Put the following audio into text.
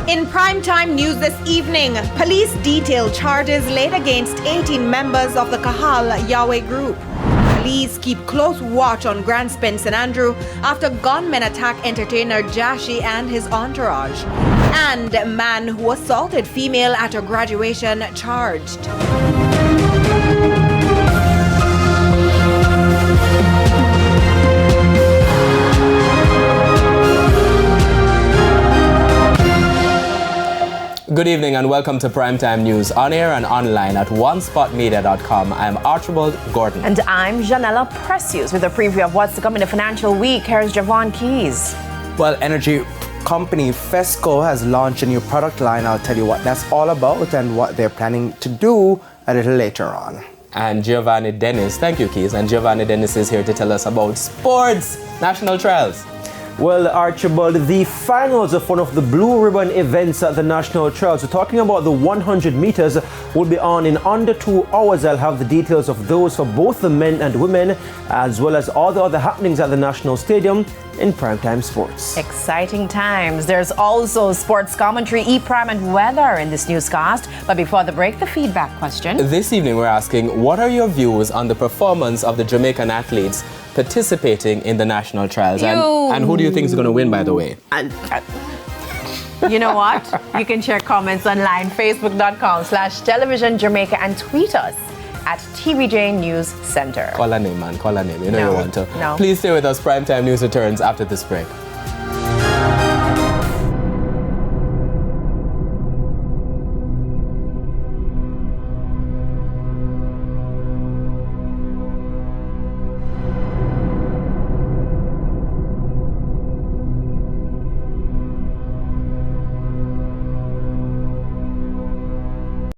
In primetime news this evening, police detail charges laid against 18 members of the Kahal Yahweh group. Police keep close watch on Grand Spin St. Andrew after gunmen attack entertainer Jashi and his entourage. And a man who assaulted female at her graduation charged. Good evening and welcome to Primetime News on air and online at onespotmedia.com. I'm Archibald Gordon. And I'm Janella Precious with a preview of what's to come in the financial week. Here's Javon Keys. Well, energy company Fesco has launched a new product line. I'll tell you what that's all about and what they're planning to do a little later on. And Giovanni Dennis, thank you Keys, and Giovanni Dennis is here to tell us about sports, national trials. Well, Archibald, the finals of one of the Blue Ribbon events at the National Trials. We're talking about the 100 meters will be on in under 2 hours. I'll have the details of those for both the men and women, as well as all the other happenings at the National Stadium in Primetime Sports. Exciting times. There's also sports commentary, E-Prime and weather in this newscast. But before the break, the feedback question. This evening we're asking, what are your views on the performance of the Jamaican athletes participating in the national trials? And who do you think is going to win, by the way? You know what? You can share comments online, facebook.com/television Jamaica, and tweet us at TVJ News Center. Call a name, man. Call a name. You know you want to. No. Please stay with us. Primetime News returns after this break.